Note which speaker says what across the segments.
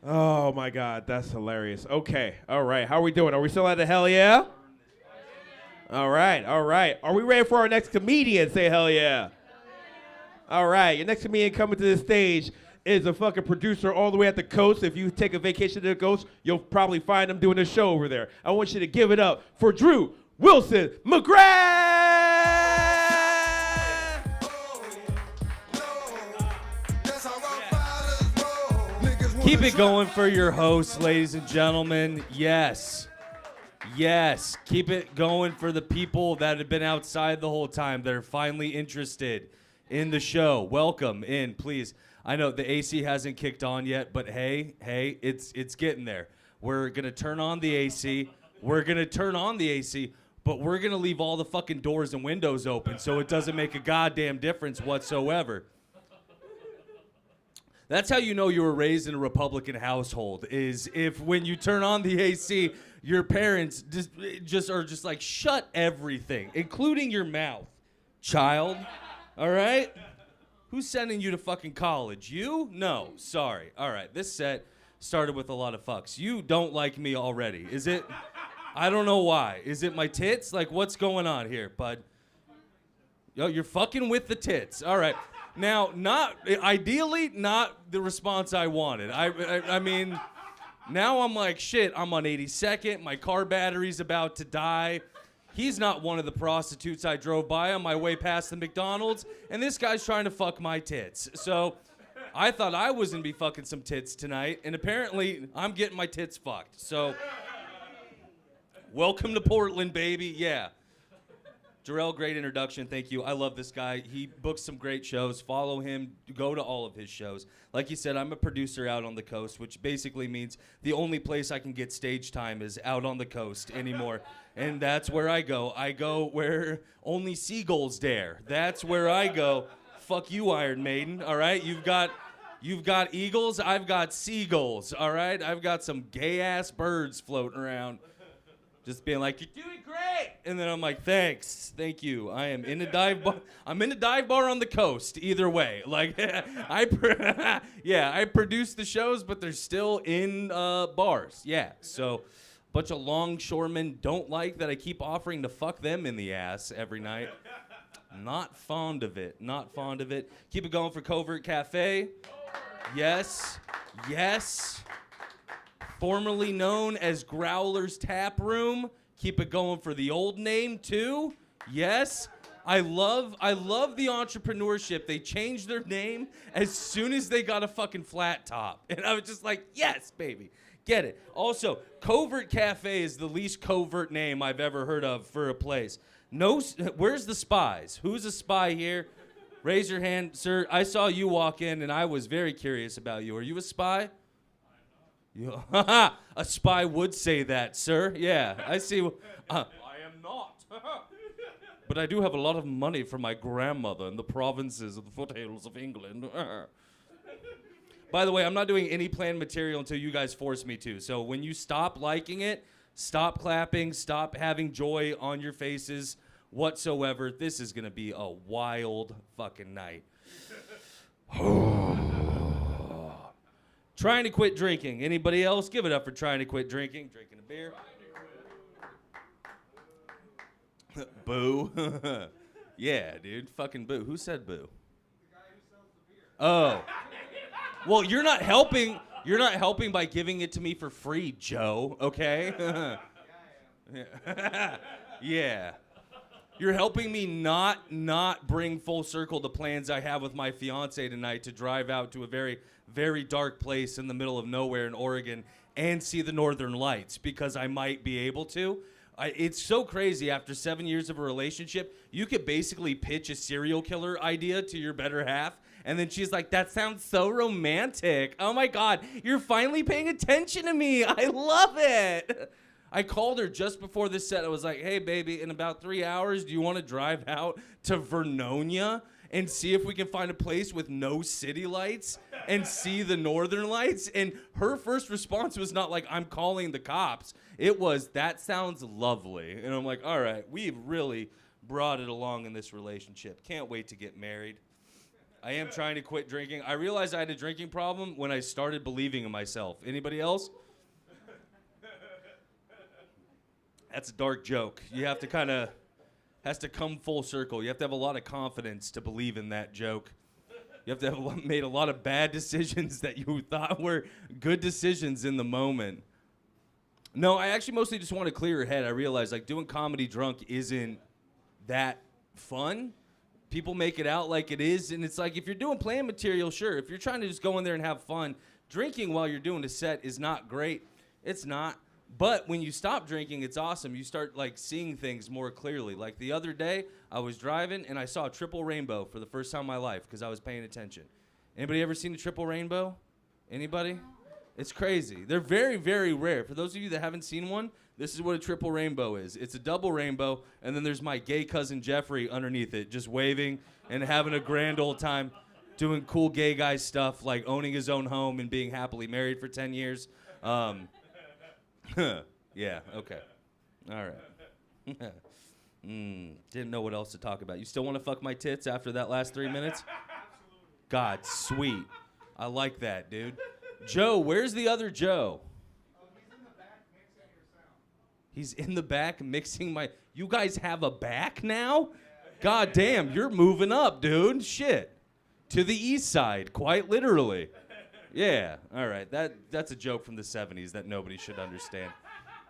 Speaker 1: Oh my God, that's hilarious. Okay, all right. How are we doing? Are we still at the hell yeah? All right, all right. Are we ready for our next comedian? Say hell yeah. All right, your next comedian coming to the stage is a fucking producer all the way at the coast. If you take a vacation to the coast, you'll probably find him doing a show over there. I want you to give it up for Drew Wilson-McGrath!
Speaker 2: Keep it going for your host, ladies and gentlemen. Yes. Yes. Keep it going for the people that have been outside the whole time that are finally interested in the show. Welcome in, please. I know the AC hasn't kicked on yet, but hey, it's getting there. We're going to turn on the AC. But we're going to leave all the fucking doors and windows open so it doesn't make a goddamn difference whatsoever. That's how you know you were raised in a Republican household, is if when you turn on the AC, your parents just are just like, shut everything, including your mouth, child. All right? Who's sending you to fucking college? You? No. Sorry. All right. This set started with a lot of fucks. You don't like me already. Is it? I don't know why. Is it my tits? Like, what's going on here, bud? Yo, you're fucking with the tits. All right. Now, ideally, not the response I wanted. I mean, now I'm like, shit, I'm on 82nd. My car battery's about to die. He's not one of the prostitutes I drove by on my way past the McDonald's, and this guy's trying to fuck my tits. So I thought I was going to be fucking some tits tonight, and apparently I'm getting my tits fucked. So welcome to Portland, baby. Yeah. Jarrell, great introduction. Thank you. I love this guy. He books some great shows. Follow him. Go to all of his shows. Like you said, I'm a producer out on the coast, which basically means the only place I can get stage time is out on the coast anymore. And that's where I go. I go where only seagulls dare. That's where I go. Fuck you, Iron Maiden. All right? You've got eagles. I've got seagulls. All right? I've got some gay-ass birds floating around. Just being like, you're doing great. And then I'm like, thanks. Thank you. I am in a dive bar. I'm in a dive bar on the coast. Either way. Like, I produce the shows, but they're still in bars. Yeah. So a bunch of longshoremen don't like that I keep offering to fuck them in the ass every night. Not fond of it. Not fond of it. Keep it going for Covert Cafe. Yes. Yes. Formerly known as Growler's Tap Room. Keep it going for the old name, too. Yes. I love the entrepreneurship. They changed their name as soon as they got a fucking flat top. And I was just like, yes, baby. Get it. Also, Covert Cafe is the least covert name I've ever heard of for a place. No, where's the spies? Who's a spy here? Raise your hand, sir. I saw you walk in, and I was very curious about you. Are you a spy? A spy would say that, sir. Yeah, I see. I am not. But I do have a lot of money from my grandmother in the provinces of the foothills of England. By the way, I'm not doing any planned material until you guys force me to. So when you stop liking it, stop clapping, stop having joy on your faces whatsoever, this is going to be a wild fucking night. Trying to quit drinking. Anybody else? Give it up for trying to quit drinking. Drinking a beer. Boo. Yeah, dude. Fucking boo. Who said boo? The guy who sells the beer. Oh. Well, you're not helping. You're not helping by giving it to me for free, Joe. Okay? Yeah, I am. Yeah. You're helping me not bring full circle the plans I have with my fiance tonight to drive out to a very, very dark place in the middle of nowhere in Oregon and see the Northern Lights, because I might be able to. It's so crazy. After 7 years of a relationship, you could basically pitch a serial killer idea to your better half, and then she's like, that sounds so romantic. Oh my God, you're finally paying attention to me. I love it. I called her just before this set. I was like, hey, baby, in about 3 hours, do you want to drive out to Vernonia and see if we can find a place with no city lights and see the Northern Lights? And her first response was not like, I'm calling the cops. It was, that sounds lovely. And I'm like, all right, we've really brought it along in this relationship. Can't wait to get married. I am trying to quit drinking. I realized I had a drinking problem when I started believing in myself. Anybody else? That's a dark joke. You have to kind of, has to come full circle. You have to have a lot of confidence to believe in that joke. You have to have made a lot of bad decisions that you thought were good decisions in the moment. No, I actually mostly just want to clear your head. I realized like doing comedy drunk isn't that fun. People make it out like it is, and it's like if you're doing playing material, sure. If you're trying to just go in there and have fun, drinking while you're doing a set is not great. It's not. But when you stop drinking, it's awesome. You start like seeing things more clearly. Like the other day, I was driving and I saw a triple rainbow for the first time in my life because I was paying attention. Anybody ever seen a triple rainbow? Anybody? It's crazy. They're very, very rare. For those of you that haven't seen one, this is what a triple rainbow is. It's a double rainbow, and then there's my gay cousin Jeffrey underneath it, just waving and having a grand old time doing cool gay guy stuff, like owning his own home and being happily married for 10 years. Yeah, okay. All right. Didn't know what else to talk about. You still want to fuck my tits after that last 3 minutes? God, sweet. I like that, dude. Joe, where's the other Joe? He's in the back mixing my... You guys have a back now? God damn, you're moving up, dude. Shit. To the east side, quite literally. Yeah, all right. That's a joke from the 70s that nobody should understand.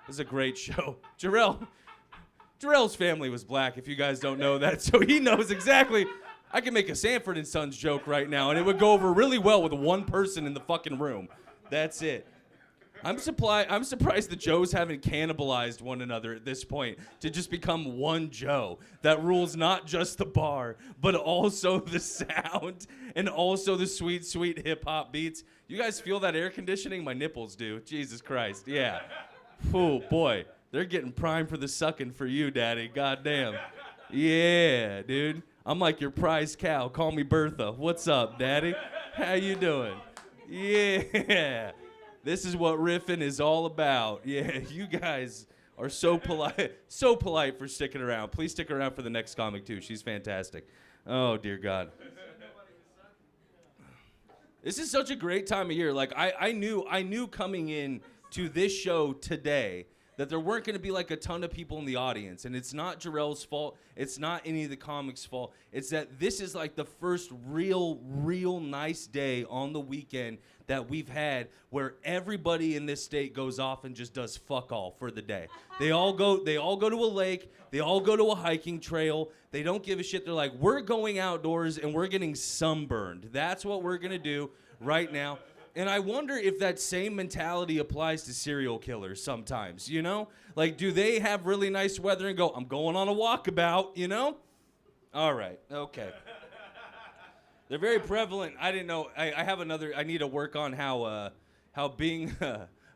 Speaker 2: It was a great show. Jarrell's family was black, if you guys don't know that, so he knows exactly... I can make a Sanford and Sons joke right now, and it would go over really well with one person in the fucking room. That's it. I'm surprised the Joes haven't cannibalized one another at this point to just become one Joe that rules not just the bar, but also the sound and also the sweet, sweet hip-hop beats. You guys feel that air conditioning? My nipples do. Jesus Christ. Yeah. Oh, boy. They're getting primed for the sucking for you, Daddy. Goddamn. Yeah, dude. I'm like your prize cow. Call me Bertha. What's up, Daddy? How you doing? Yeah. This is what riffing is all about. Yeah, you guys are so polite for sticking around. Please stick around for the next comic, too. She's fantastic. Oh, dear God. This is such a great time of year. Like, I knew coming in to this show today that there weren't going to be like a ton of people in the audience. And it's not Jarrell's fault. It's not any of the comics' fault. It's that this is like the first real nice day on the weekend that we've had where everybody in this state goes off and just does fuck all for the day. They all go to a lake. They all go to a hiking trail. They don't give a shit. They're like, we're going outdoors and we're getting sunburned. That's what we're going to do right now. And I wonder if that same mentality applies to serial killers sometimes, you know? Like, do they have really nice weather and go, I'm going on a walkabout, you know? All right, okay. They're very prevalent. I didn't know. I have another, I need to work on how being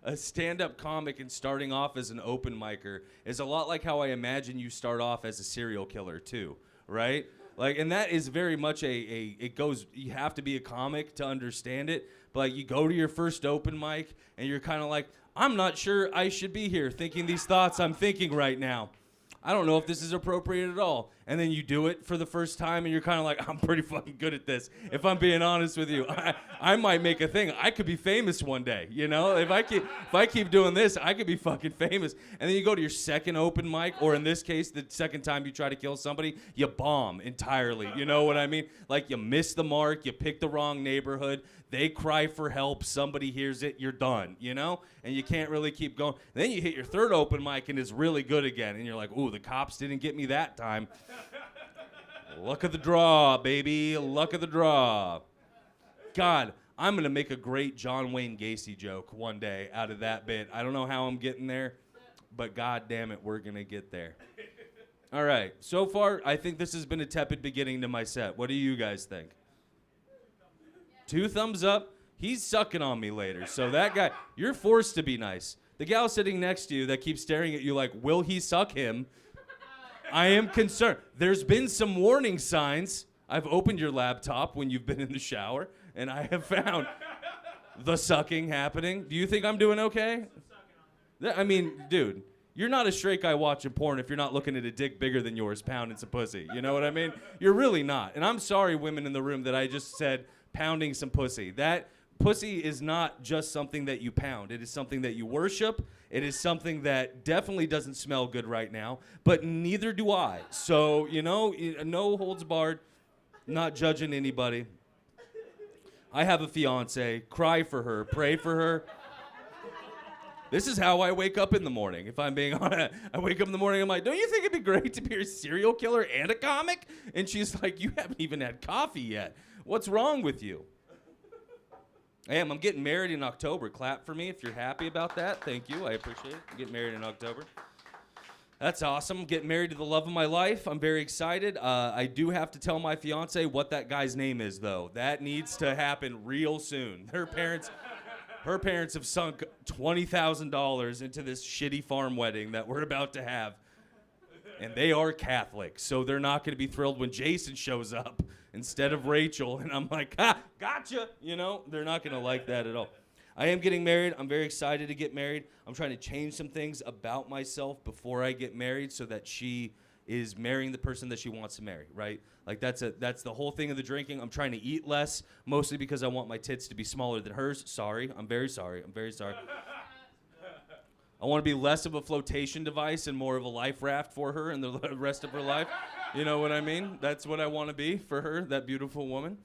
Speaker 2: a stand-up comic and starting off as an open micer is a lot like how I imagine you start off as a serial killer too, right? Like, and that is very much it goes, you have to be a comic to understand it. But like, you go to your first open mic and you're kind of like, I'm not sure I should be here thinking these thoughts I'm thinking right now. I don't know if this is appropriate at all. And then you do it for the first time and you're kind of like, I'm pretty fucking good at this. If I'm being honest with you, I might make a thing. I could be famous one day, you know? If I keep doing this, I could be fucking famous. And then you go to your second open mic, or in this case, the second time you try to kill somebody, you bomb entirely. You know what I mean? Like, you miss the mark, you pick the wrong neighborhood, they cry for help, somebody hears it, you're done, you know? And you can't really keep going. And then you hit your third open mic and it's really good again. And you're like, ooh, the cops didn't get me that time. Luck of the draw, baby. Luck of the draw. God, I'm going to make a great John Wayne Gacy joke one day out of that bit. I don't know how I'm getting there, but God damn it, we're going to get there. All right. So far, I think this has been a tepid beginning to my set. What do you guys think? 2 thumbs up. He's sucking on me later. So that guy, you're forced to be nice. The gal sitting next to you that keeps staring at you like, will he suck him? I am concerned. There's been some warning signs. I've opened your laptop when you've been in the shower, and I have found the sucking happening. Do you think I'm doing okay? I mean, dude, You're not a straight guy watching porn if you're not looking at a dick bigger than yours pounding some pussy. You know what I mean? You're really not. And I'm sorry, women in the room, that I just said pounding some pussy. That pussy is not just something that you pound. It is something that you worship. It is something that definitely doesn't smell good right now, but neither do I. So, no holds barred, not judging anybody. I have a fiance. Cry for her. Pray for her. This is how I wake up in the morning, if I'm being honest. I wake up in the morning, I'm like, don't you think it'd be great to be a serial killer and a comic? And she's like, you haven't even had coffee yet. What's wrong with you? I'm getting married in October. Clap for me if you're happy about that. Thank you. I appreciate it. I'm getting married in October. That's awesome. Getting married to the love of my life. I'm very excited. I do have to tell my fiance what that guy's name is, though. That needs to happen real soon. Her parents have sunk $20,000 into this shitty farm wedding that we're about to have. And they are Catholic, so they're not going to be thrilled when Jason shows up instead of Rachel. And I'm like, gotcha. They're not going to like that at all. I am getting married. I'm very excited to get married. I'm trying to change some things about myself before I get married so that she is marrying the person that she wants to marry, right? Like that's the whole thing of the drinking. I'm trying to eat less, mostly because I want my tits to be smaller than hers. Sorry. I'm very sorry. I want to be less of a flotation device and more of a life raft for her and the rest of her life. You know what I mean? That's what I want to be for her, that beautiful woman.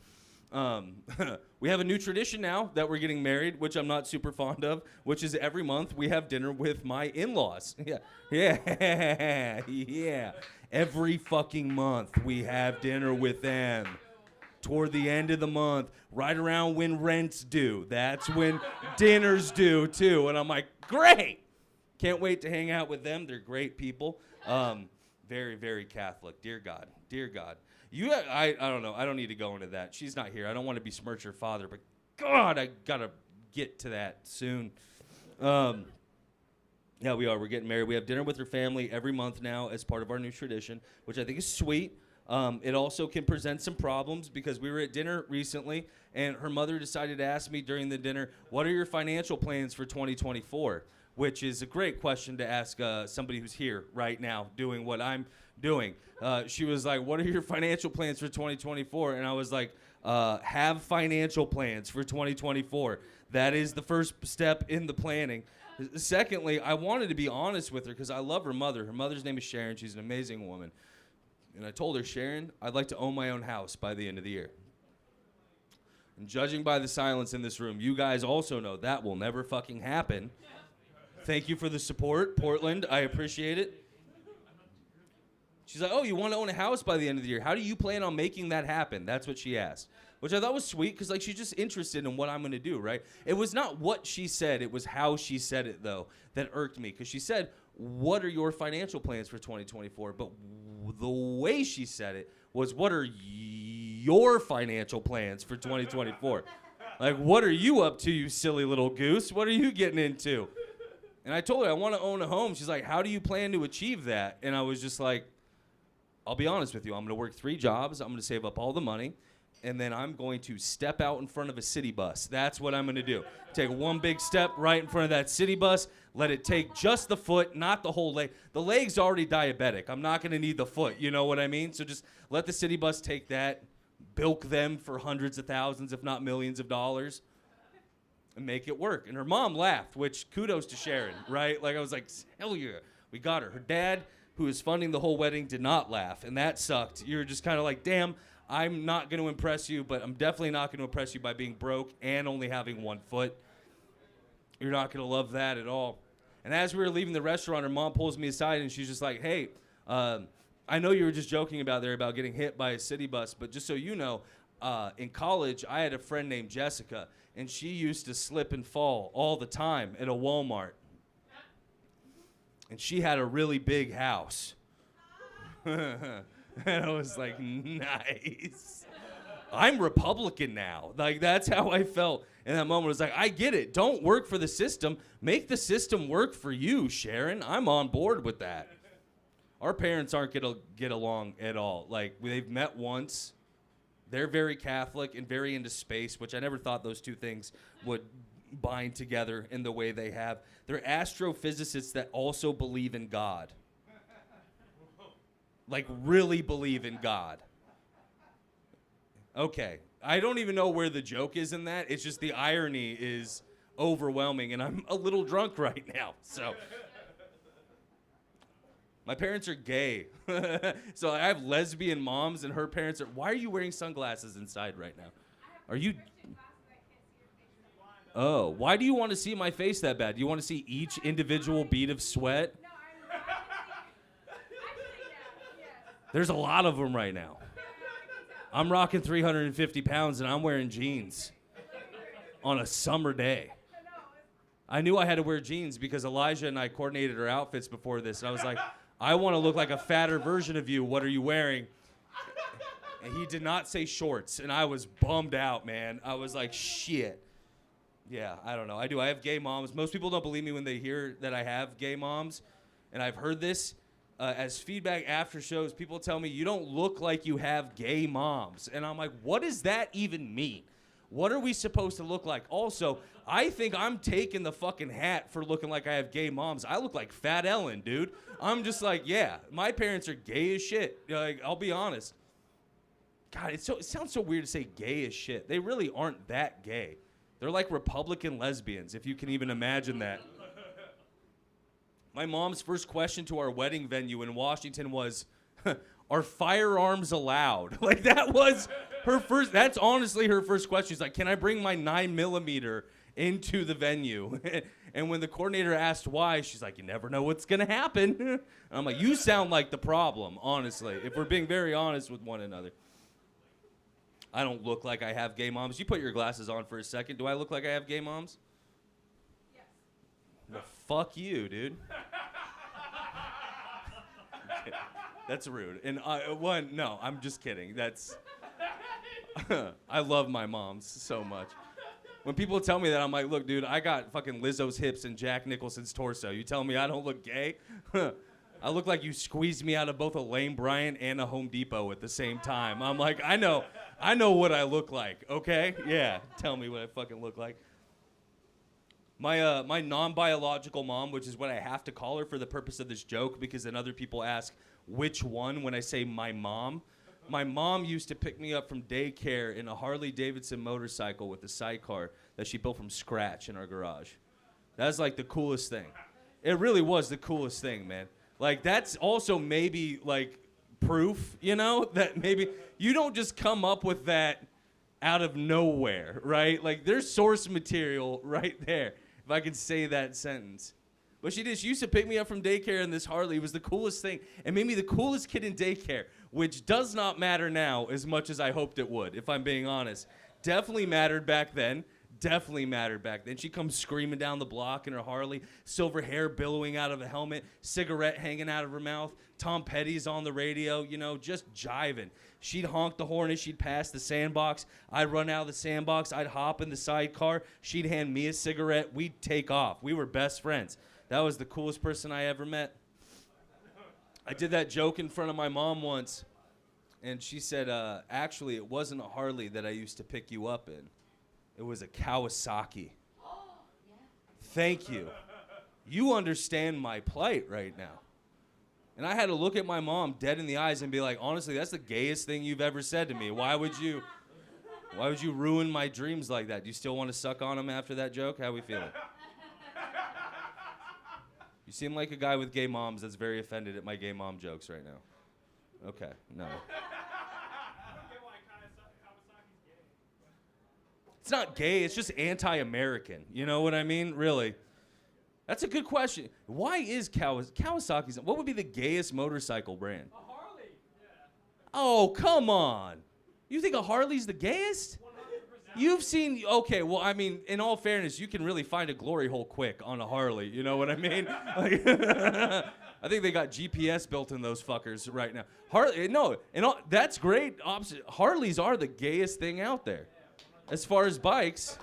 Speaker 2: We have a new tradition now that we're getting married, which I'm not super fond of, which is every month we have dinner with my in-laws. Yeah. Every fucking month we have dinner with them. Toward the end of the month, right around when rent's due. That's when dinner's due, too. And I'm like, great. Can't wait to hang out with them. They're great people. Very, very Catholic. Dear God. I don't know. I don't need to go into that. She's not here. I don't want to besmirch her father, but God, I got to get to that soon. Yeah, we are. We're getting married. We have dinner with her family every month now as part of our new tradition, which I think is sweet. It also can present some problems because we were at dinner recently, and her mother decided to ask me during the dinner, what are your financial plans for 2024? Which is a great question to ask somebody who's here right now doing what I'm doing. She was like, what are your financial plans for 2024? And I was like, have financial plans for 2024. That is the first step in the planning. Secondly, I wanted to be honest with her because I love her mother. Her mother's name is Sharon. She's an amazing woman. And I told her, Sharon, I'd like to own my own house by the end of the year. And judging by the silence in this room, you guys also know that will never fucking happen. Thank you for the support, Portland. I appreciate it. She's like, oh, you want to own a house by the end of the year. How do you plan on making that happen? That's what she asked, which I thought was sweet because, she's just interested in what I'm going to do, right? It was not what she said. It was how she said it, though, that irked me because she said, what are your financial plans for 2024? But the way she said it was, what are your financial plans for 2024? Like, what are you up to, you silly little goose? What are you getting into? And I told her I want to own a home. She's like, how do you plan to achieve that? And I was just like, I'll be honest with you. I'm going to work 3 jobs. I'm going to save up all the money. And then I'm going to step out in front of a city bus. That's what I'm going to do. Take one big step right in front of that city bus. Let it take just the foot, not the whole leg. The leg's already diabetic. I'm not going to need the foot. You know what I mean? So just let the city bus take that, bilk them for hundreds of thousands, if not millions of dollars. And make it work. And her mom laughed, which kudos to Sharon, right? Like I was like, hell yeah, we got her. Her dad, who is funding the whole wedding, did not laugh, and that sucked. You're just kind of like, damn, I'm not going to impress you, but I'm definitely not going to impress you by being broke and only having 1 foot. You're not going to love that at all. And as we were leaving the restaurant, her mom pulls me aside, and she's just like, hey, I know you were just joking about getting hit by a city bus, but just so you know, in college, I had a friend named Jessica, and she used to slip and fall all the time at a Walmart. And she had a really big house. And I was like, nice. I'm Republican now. Like, that's how I felt in that moment. I was like, I get it. Don't work for the system. Make the system work for you, Sharon. I'm on board with that. Our parents aren't going to get along at all. Like, they've met once. They're very Catholic and very into space, which I never thought those two things would bind together in the way they have. They're astrophysicists that also believe in God. Like, really believe in God. Okay. I don't even know where the joke is in that. It's just the irony is overwhelming, and I'm a little drunk right now, so. My parents are gay. So I have lesbian moms, and her parents are. Why are you wearing sunglasses inside right now? Are you? Oh, why do you want to see my face that bad? Do you want to see each individual bead of sweat?
Speaker 3: No, actually, yes.
Speaker 2: There's a lot of them right now. I'm rocking 350 pounds, and I'm wearing jeans on a summer day. I knew I had to wear jeans because Elijah and I coordinated our outfits before this, and I was like, I want to look like a fatter version of you. What are you wearing? And he did not say shorts, and I was bummed out, man. I was like, shit. Yeah, I don't know. I do. I have gay moms. Most people don't believe me when they hear that I have gay moms, and I've heard this as feedback after shows. People tell me, you don't look like you have gay moms. And I'm like, what does that even mean? What are we supposed to look like? Also, I think I'm taking the fucking hat for looking like I have gay moms. I look like Fat Ellen, dude. I'm just like, yeah, my parents are gay as shit. Like, I'll be honest. God, it sounds so weird to say gay as shit. They really aren't that gay. They're like Republican lesbians, if you can even imagine that. My mom's first question to our wedding venue in Washington was, are firearms allowed? Like, that was her first, that's honestly her first question. She's like, can I bring my 9mm into the venue? And when the coordinator asked why, she's like, you never know what's gonna happen. And I'm like, you sound like the problem, honestly, if we're being very honest with one another. I don't look like I have gay moms. You put your glasses on for a second. Do I look like I have gay moms?
Speaker 3: Yes.
Speaker 2: Well, fuck you, dude. That's rude. And no, I'm just kidding. That's, I love my moms so much. When people tell me that, I'm like, look, dude, I got fucking Lizzo's hips and Jack Nicholson's torso. You tell me I don't look gay? I look like you squeezed me out of both a Lane Bryant and a Home Depot at the same time. I'm like, I know what I look like, okay? Yeah, tell me what I fucking look like. My non-biological mom, which is what I have to call her for the purpose of this joke, because then other people ask which one when I say my mom. My mom used to pick me up from daycare in a Harley-Davidson motorcycle with a sidecar that she built from scratch in our garage. That's like the coolest thing. It really was the coolest thing, man. Like, that's also maybe, like, proof, you know, that maybe you don't just come up with that out of nowhere, right? Like, there's source material right there, if I could say that sentence. But she did. She used to pick me up from daycare in this Harley. It was the coolest thing. And made me the coolest kid in daycare, which does not matter now as much as I hoped it would, if I'm being honest. Definitely mattered back then. Definitely mattered back then. She comes screaming down the block in her Harley, silver hair billowing out of a helmet, cigarette hanging out of her mouth. Tom Petty's on the radio, you know, just jiving. She'd honk the horn as she'd pass the sandbox. I'd run out of the sandbox. I'd hop in the sidecar. She'd hand me a cigarette. We'd take off. We were best friends. That was the coolest person I ever met. I did that joke in front of my mom once, and she said, actually, it wasn't a Harley that I used to pick you up in. It was a Kawasaki.
Speaker 3: Oh, yeah.
Speaker 2: Thank you. You understand my plight right now. And I had to look at my mom dead in the eyes and be like, honestly, that's the gayest thing you've ever said to me. Why would you ruin my dreams like that? Do you still want to suck on them after that joke? How we feeling? You seem like a guy with gay moms that's very offended at my gay mom jokes right now. Okay, no. It's not gay, it's just anti-American. You know what I mean? Really. That's a good question. Why is Kawasaki's, what would be the gayest motorcycle brand?
Speaker 4: A Harley. Yeah.
Speaker 2: Oh, come on. You think a Harley's the gayest?
Speaker 4: 100%.
Speaker 2: You've seen, okay, well, I mean, in all fairness, you can really find a glory hole quick on a Harley. You know what I mean? Like, I think they got GPS built in those fuckers right now. Harley, no, and all, that's great. Harleys are the gayest thing out there. As far as bikes,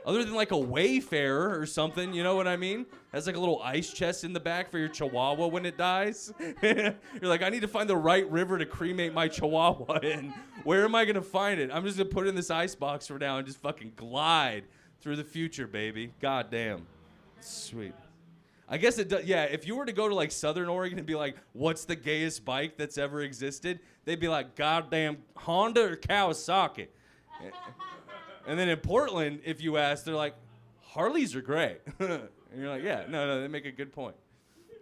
Speaker 2: other than like a Wayfarer or something, you know what I mean? Has like a little ice chest in the back for your Chihuahua when it dies. You're like, I need to find the right river to cremate my Chihuahua in. Where am I gonna find it? I'm just gonna put it in this ice box for now and just fucking glide through the future, baby. God damn. Sweet. I guess it does. Yeah, if you were to go to like Southern Oregon and be like, what's the gayest bike that's ever existed? They'd be like, goddamn Honda or Kawasaki. And then in Portland, if you ask, they're like, Harleys are great. And you're like, yeah, no, they make a good point.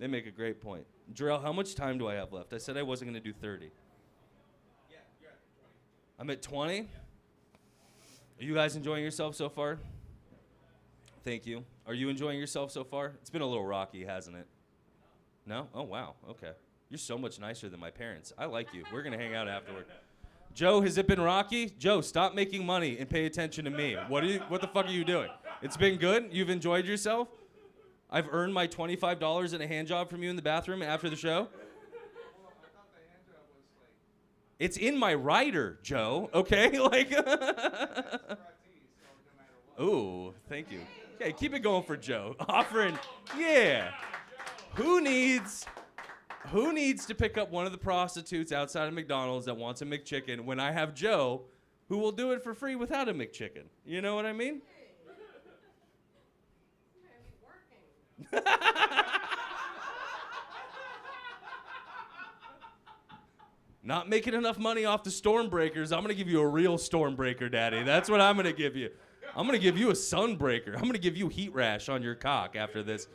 Speaker 2: They make a great point. Jarrell, how much time do I have left? I said I wasn't going to do 30. Yeah, you're at 20. I'm at 20? Are you guys enjoying yourself so far? Thank you. Are you enjoying yourself so far? It's been a little rocky, hasn't it? No? Oh, wow. Okay. You're so much nicer than my parents. I like you. We're going to hang out afterward. Joe, has it been rocky? Joe, stop making money and pay attention to me. What the fuck are you doing? It's been good? You've enjoyed yourself? I've earned my $25 and a hand job from you in the bathroom after the show? It's in my rider, Joe, okay? Like, ooh, thank you. Okay, keep it going for Joe. Offering, yeah. Who needs to pick up one of the prostitutes outside of McDonald's that wants a McChicken when I have Joe who will do it for free without a McChicken? You know what I mean? Not making enough money off the Stormbreakers. I'm going to give you a real Stormbreaker, Daddy. That's what I'm going to give you. I'm going to give you a Sunbreaker. I'm going to give you heat rash on your cock after this.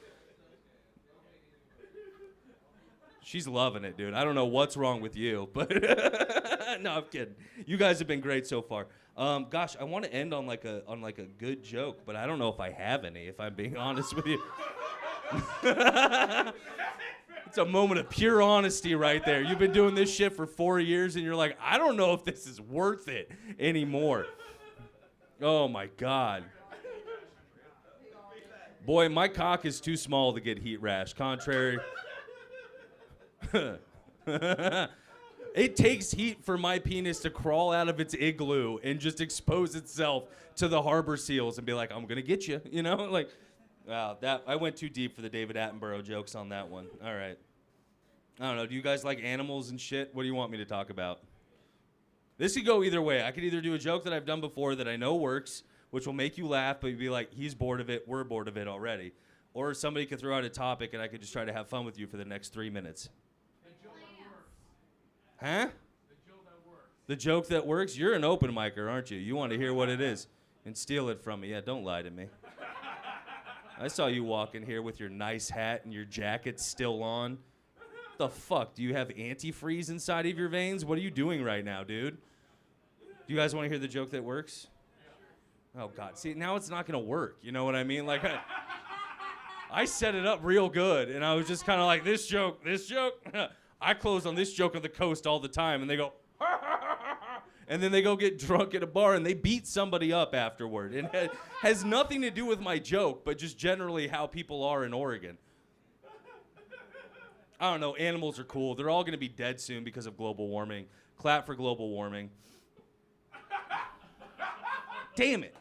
Speaker 2: She's loving it, dude. I don't know what's wrong with you, but no, I'm kidding. You guys have been great so far. Gosh, I want to end on like a good joke, but I don't know if I have any, if I'm being honest with you. It's a moment of pure honesty right there. You've been doing this shit for 4 years, and you're like, I don't know if this is worth it anymore. Oh, my God. Boy, my cock is too small to get heat rash, contrary. It takes heat for my penis to crawl out of its igloo and just expose itself to the harbor seals and be like, I'm going to get you, you know? Like, wow, I went too deep for the David Attenborough jokes on that one. All right. I don't know. Do you guys like animals and shit? What do you want me to talk about? This could go either way. I could either do a joke that I've done before that I know works, which will make you laugh, but you'd be like, he's bored of it, we're bored of it already. Or somebody could throw out a topic and I could just try to have fun with you for the next 3 minutes. Huh? The joke that works? You're an open micer, aren't you? You want to hear what it is and steal it from me. Yeah, don't lie to me. I saw you walk in here with your nice hat and your jacket still on. What the fuck? Do you have antifreeze inside of your veins? What are you doing right now, dude? Do you guys want to hear the joke that works? Oh, God. See, now it's not going to work. You know what I mean? Like, I set it up real good, and I was just kind of like, this joke. I close on this joke on the coast all the time, and they go, and then they go get drunk at a bar, and they beat somebody up afterward. It has nothing to do with my joke, but just generally how people are in Oregon. I don't know, animals are cool. They're all going to be dead soon because of global warming. Clap for global warming. Damn it.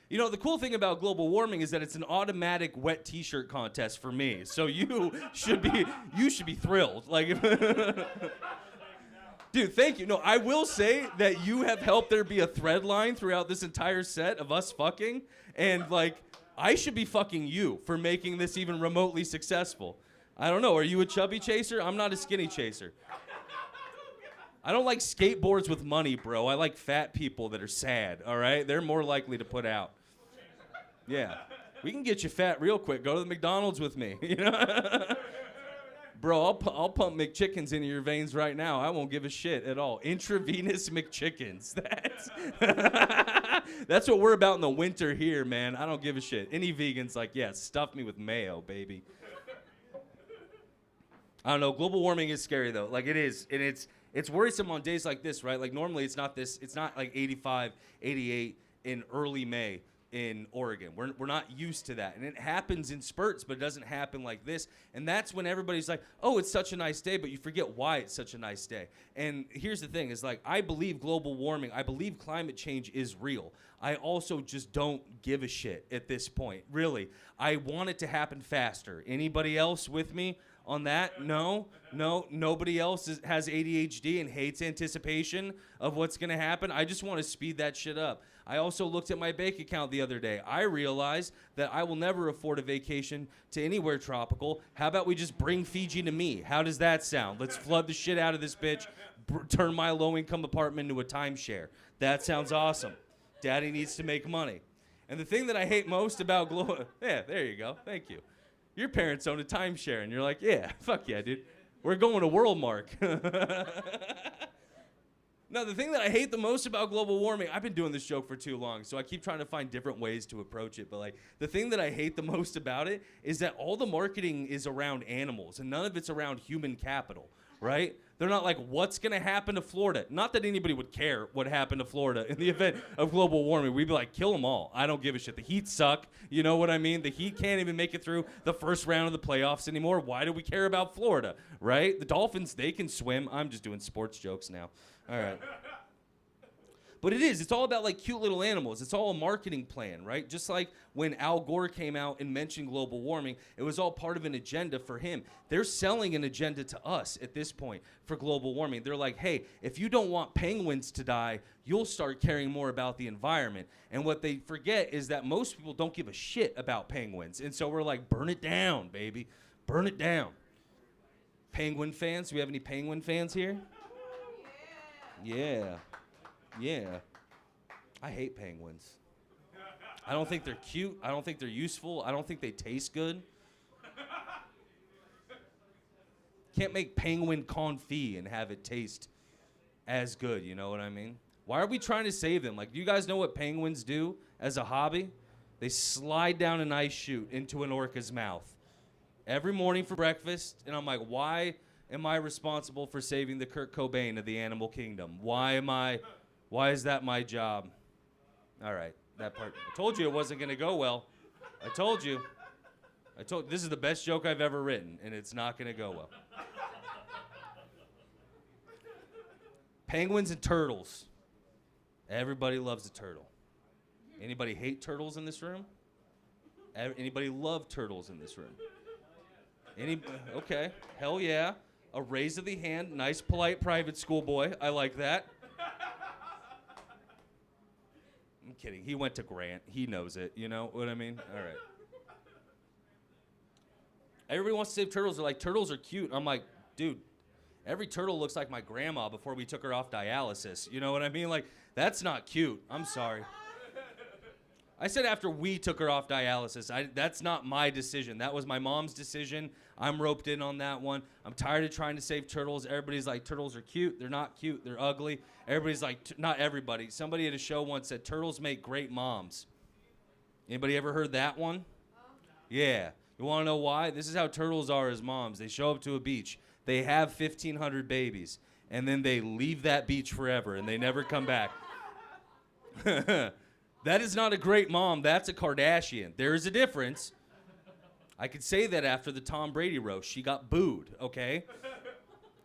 Speaker 2: You know, the cool thing about global warming is that it's an automatic wet t-shirt contest for me. So you should be thrilled. Like, dude, thank you. No, I will say that you have helped there be a thread line throughout this entire set of us fucking. And, like, I should be fucking you for making this even remotely successful. I don't know. Are you a chubby chaser? I'm not a skinny chaser. I don't like skateboards with money, bro. I like fat people that are sad, all right? They're more likely to put out. Yeah. We can get you fat real quick. Go to the McDonald's with me, you know? Bro, I'll pump McChickens into your veins right now. I won't give a shit at all. Intravenous McChickens. That's what we're about in the winter here, man. I don't give a shit. Any vegan's like, yeah, stuff me with mayo, baby. I don't know. Global warming is scary, though. Like, it is. And it's worrisome on days like this, right? Like, normally it's not like 85, 88 in early May in Oregon. We're not used to that. And it happens in spurts, but it doesn't happen like this. And that's when everybody's like, oh, it's such a nice day, but you forget why it's such a nice day. And here's the thing, is like, I believe global warming, I believe climate change is real. I also just don't give a shit at this point, really. I want it to happen faster. Anybody else with me on that? No, nobody else has ADHD and hates anticipation of what's gonna happen. I just want to speed that shit up. I also looked at my bank account the other day. I realized that I will never afford a vacation to anywhere tropical. How about we just bring Fiji to me? How does that sound? Let's flood the shit out of this bitch, turn my low-income apartment into a timeshare. That sounds awesome. Daddy needs to make money. And the thing that I hate most about yeah, there you go. Thank you. Your parents own a timeshare, and you're like, yeah, fuck yeah, dude. We're going to Worldmark. No, the thing that I hate the most about global warming, I've been doing this joke for too long, so I keep trying to find different ways to approach it. But like, the thing that I hate the most about it is that all the marketing is around animals, and none of it's around human capital, right? They're not like, what's going to happen to Florida? Not that anybody would care what happened to Florida in the event of global warming. We'd be like, kill them all. I don't give a shit. The Heat suck. You know what I mean? The Heat can't even make it through the first round of the playoffs anymore. Why do we care about Florida, right? The Dolphins, they can swim. I'm just doing sports jokes now. All right. But it's all about like cute little animals. It's all a marketing plan, right? Just like when Al Gore came out and mentioned global warming, it was all part of an agenda for him. They're selling an agenda to us at this point for global warming. They're like, hey, if you don't want penguins to die, you'll start caring more about the environment. And what they forget is that most people don't give a shit about penguins. And so we're like, burn it down, baby. Burn it down. Penguin fans? Do we have any penguin fans here? Yeah. Yeah. I hate penguins. I don't think they're cute. I don't think they're useful. I don't think they taste good. Can't make penguin confit and have it taste as good, you know what I mean? Why are we trying to save them? Like, do you guys know what penguins do as a hobby? They slide down an ice chute into an orca's mouth every morning for breakfast, and I'm like, why am I responsible for saving the Kurt Cobain of the animal kingdom? Why is that my job? All right, that part. I told you it wasn't going to go well. I told you. This is the best joke I've ever written, and it's not going to go well. Penguins and turtles. Everybody loves a turtle. Anybody hate turtles in this room? Anybody love turtles in this room? Okay, hell yeah. A raise of the hand, nice, polite private school boy. I like that. I'm kidding. He went to Grant. He knows it. You know what I mean? All right. Everybody wants to save turtles. They're like, turtles are cute. I'm like, dude, every turtle looks like my grandma before we took her off dialysis. You know what I mean? Like, that's not cute. I'm sorry. I said after we took her off dialysis. That's not my decision. That was my mom's decision. I'm roped in on that one. I'm tired of trying to save turtles. Everybody's like, turtles are cute. They're not cute. They're ugly. Everybody's like, not everybody. Somebody at a show once said, turtles make great moms. Anybody ever heard that one? Yeah. You want to know why? This is how turtles are as moms. They show up to a beach. They have 1,500 babies. And then they leave that beach forever. And they never come back. That is not a great mom. That's a Kardashian. There is a difference. I could say that after the Tom Brady roast. She got booed, okay?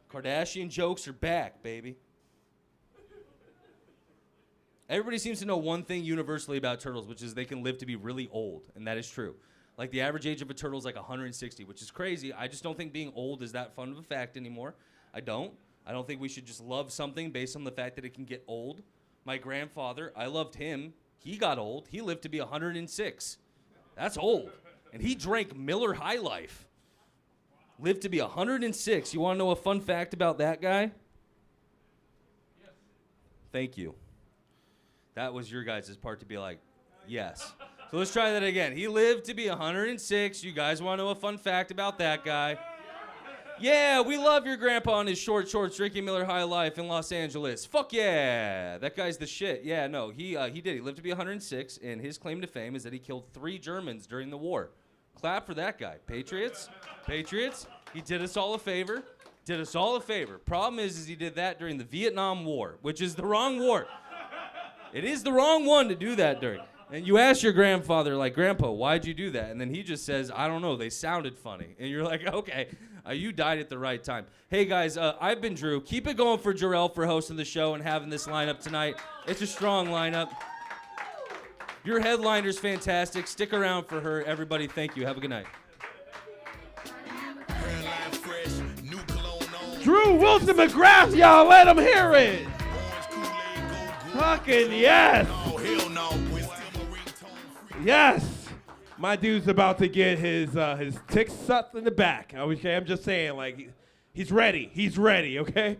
Speaker 2: Kardashian jokes are back, baby. Everybody seems to know one thing universally about turtles, which is they can live to be really old, and that is true. Like, the average age of a turtle is like 160, which is crazy. I just don't think being old is that fun of a fact anymore. I don't think we should just love something based on the fact that it can get old. My grandfather, I loved him. He got old. He lived to be 106. That's old. And he drank Miller High Life. Lived to be 106. You want to know a fun fact about that guy? Yes. Thank you. That was your guys' part to be like, yes. So let's try that again. He lived to be 106. You guys want to know a fun fact about that guy? Yeah, we love your grandpa and his short shorts drinking Miller High Life in Los Angeles. Fuck yeah. That guy's the shit. Yeah, no, he did. He lived to be 106, and his claim to fame is that he killed 3 Germans during the war. Clap for that guy. Patriots. He did us all a favor. Problem is he did that during the Vietnam War, which is the wrong war. It is the wrong one to do that during. And you ask your grandfather, like, Grandpa, why'd you do that? And then he just says, I don't know, they sounded funny. And you're like, okay, you died at the right time. Hey, guys, I've been Drew. Keep it going for Jarrell for hosting the show and having this lineup tonight. It's a strong lineup. Your headliner's fantastic. Stick around for her. Everybody, thank you. Have a good night.
Speaker 1: Drew Wilson-McGrath, y'all, let him hear it. Fucking yes.
Speaker 4: Oh, hell no.
Speaker 1: Yes. My dude's about to get his tick sucked in the back. Okay, I'm just saying, like, he's ready. He's ready, okay?